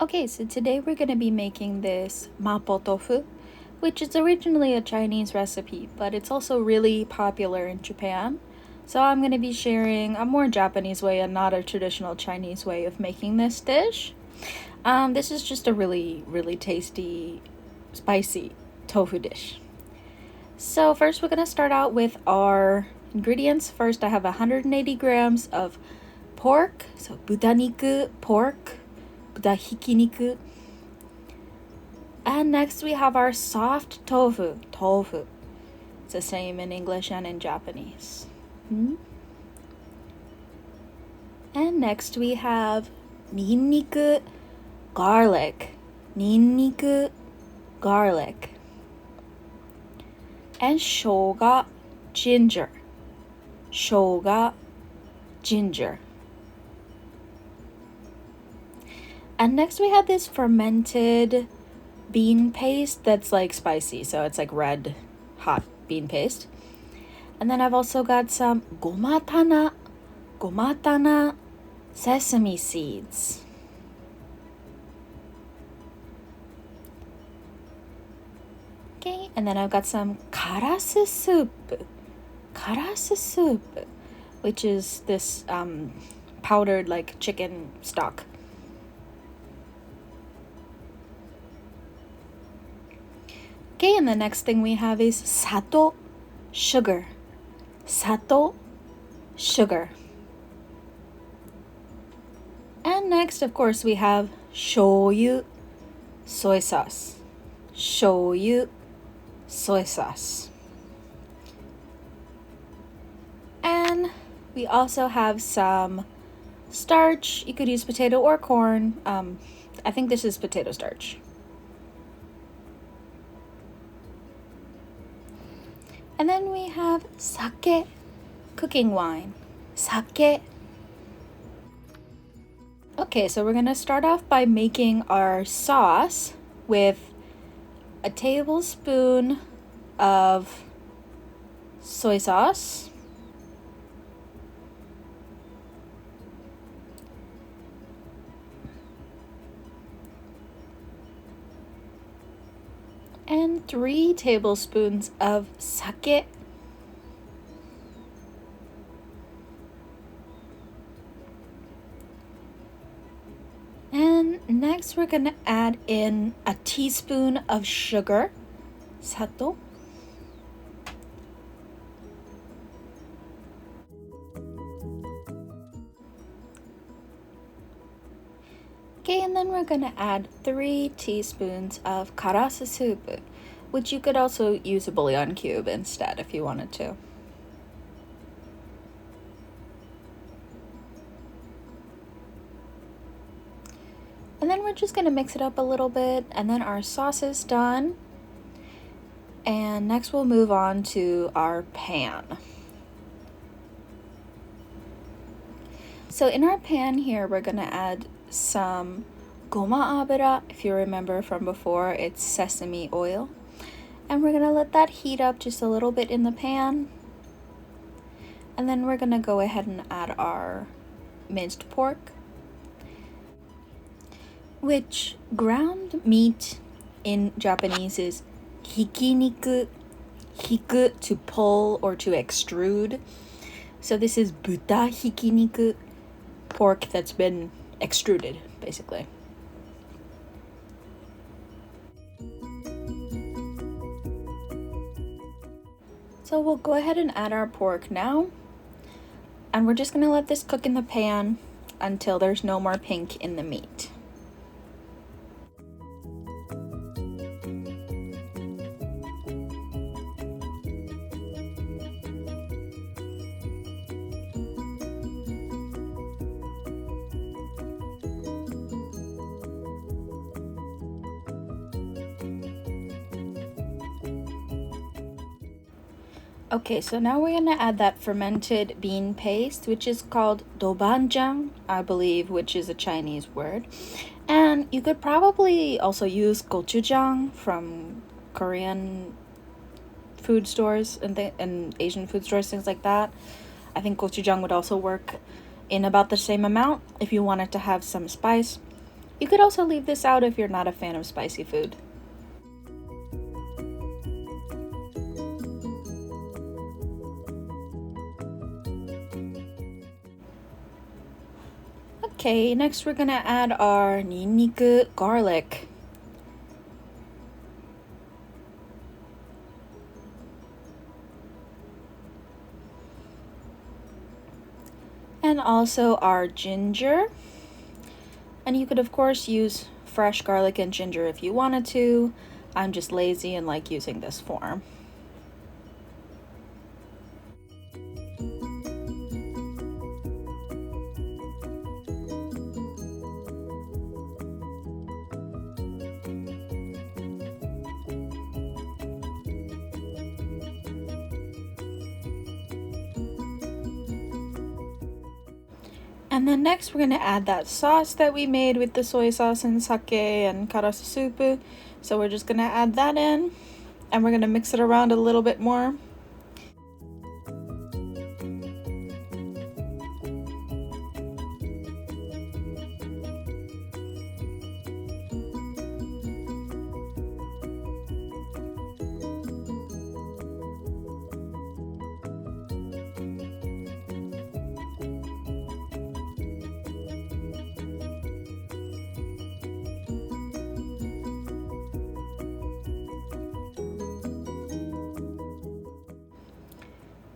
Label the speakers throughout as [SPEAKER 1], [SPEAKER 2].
[SPEAKER 1] Okay, so today we're going to be making this Mapo Tofu, which is originally a Chinese recipe, but it's also really popular in Japan. So I'm going to be sharing a more Japanese way and not a traditional Chinese way of making this dish. This is just a really, really tasty, spicy tofu dish. So first we're going to start out with our ingredients. First I have 180 grams of pork, so butaniku, pork, hikiniku. And next we have our soft tofu. It's the same in English and in Japanese. And next we have ninniku, garlic. Ninniku, garlic. And shoga, ginger. Shoga, ginger. And next we have this fermented bean paste that's like spicy, so it's like red, hot bean paste. And then I've also got some gomatana sesame seeds. Okay, and then I've got some karasu soup, which is this powdered like chicken stock. Okay, and the next thing we have is sato, sugar. Sato, sugar. And next, of course, we have shoyu, soy sauce. Shoyu, soy sauce. And we also have some starch. You could use potato or corn. I think this is potato starch. And then we have sake, cooking wine. Sake. Okay, so we're gonna start off by making our sauce with a tablespoon of soy sauce, and 3 tablespoons of sake. And next we're gonna add in a teaspoon of sugar, sato. Okay, and then we're gonna add 3 teaspoons of karasu soup, which you could also use a bouillon cube instead if you wanted to. And then we're just gonna mix it up a little bit, and then our sauce is done. And next we'll move on to our pan. So in our pan here, we're gonna add some goma abura. If you remember from before, it's sesame oil. And we're gonna let that heat up just a little bit in the pan. And then we're gonna go ahead and add our minced pork, which ground meat in Japanese is hikiniku. Hiku, to pull or to extrude. So this is buta hikiniku, pork that's been extruded, basically. So we'll go ahead and add our pork now. And we're just gonna let this cook in the pan until there's no more pink in the meat. Okay, so now we're gonna add that fermented bean paste, which is called dobanjang, I believe, which is a Chinese word. And you could probably also use gochujang from Korean food stores and Asian food stores, things like that. I think gochujang would also work in about the same amount if you wanted to have some spice. You could also leave this out if you're not a fan of spicy food. Okay, next we're gonna add our ninnniku garlic. And also our ginger. And you could of course use fresh garlic and ginger if you wanted to. I'm just lazy and like using this form. And then next we're going to add that sauce that we made with the soy sauce and sake and karasu soup. So we're just going to add that in and we're going to mix it around a little bit more.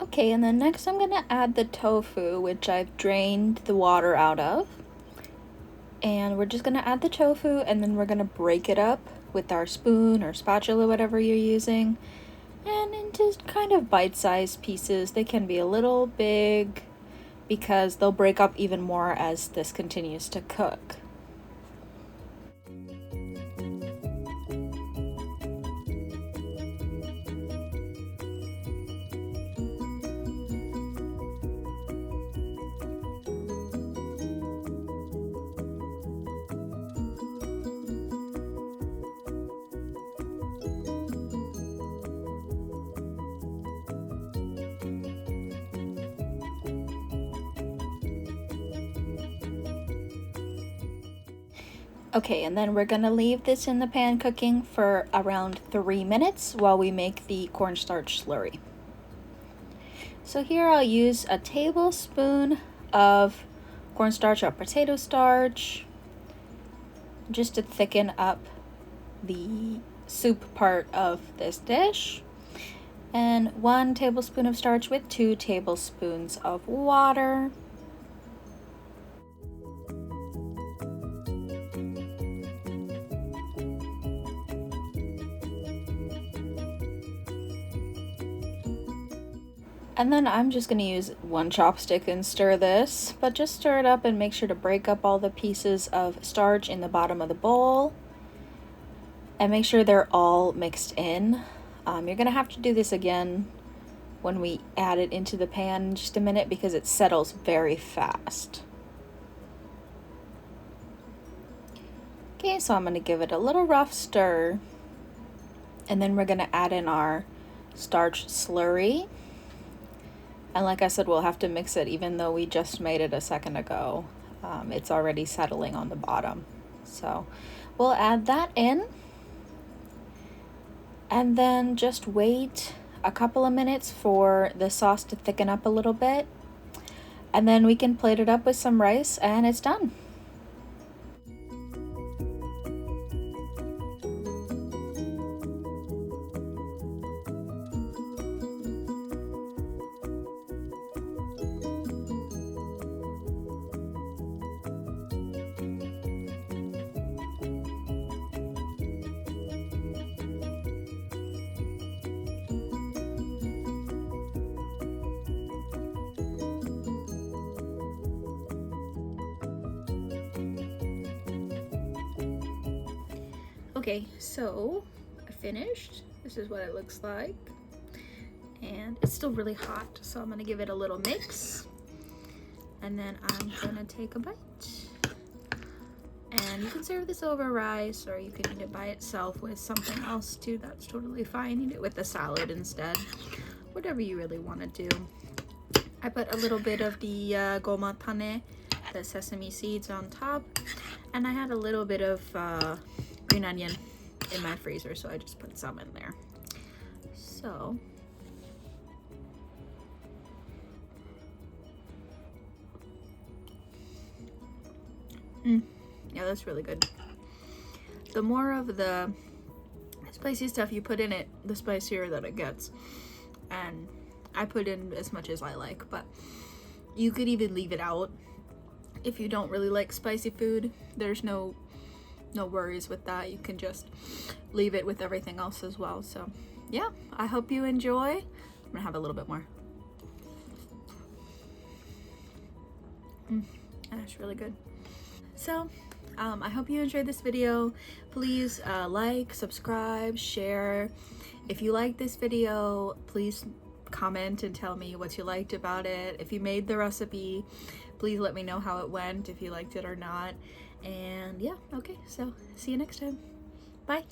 [SPEAKER 1] Okay, and then next I'm gonna add the tofu, which I've drained the water out of. And we're just gonna add the tofu and then we're gonna break it up with our spoon or spatula, whatever you're using, and into kind of bite-sized pieces. They can be a little big because they'll break up even more as this continues to cook. Okay, and then we're gonna leave this in the pan cooking for around 3 minutes while we make the cornstarch slurry. So here I'll use a tablespoon of cornstarch or potato starch just to thicken up the soup part of this dish, and 1 tablespoon of starch with 2 tablespoons of water. And then I'm just going to use 1 chopstick and stir this, but just stir it up and make sure to break up all the pieces of starch in the bottom of the bowl. And make sure they're all mixed in. You're going to have to do this again when we add it into the pan in just a minute because it settles very fast. Okay, so I'm going to give it a little rough stir. And then we're going to add in our starch slurry. And like I said, we'll have to mix it even though we just made it a second ago. It's already settling on the bottom. So we'll add that in. And then just wait a couple of minutes for the sauce to thicken up a little bit. And then we can plate it up with some rice and it's done. Okay, so I finished. This is what it looks like. And it's still really hot, so I'm gonna give it a little mix. And then I'm gonna take a bite. And you can serve this over rice, or you can eat it by itself with something else too. That's totally fine. Eat it with a salad instead. Whatever you really want to do. I put a little bit of the gomatane, the sesame seeds on top. And I had a little bit of green onion in my freezer, so I just put some in there. So yeah, that's really good. The more of the spicy stuff you put in it, the spicier that it gets. And I put in as much as I like, but you could even leave it out if you don't really like spicy food. There's no worries with that. You can just leave it with everything else as well. So yeah, I hope you enjoy. I'm gonna have a little bit more. That's really good. So I hope you enjoyed this video. Please like, subscribe, share. If you like this video, please comment and tell me what you liked about it. If you made the recipe, please let me know how it went, if you liked it or not. And yeah, okay, so see you next time. Bye.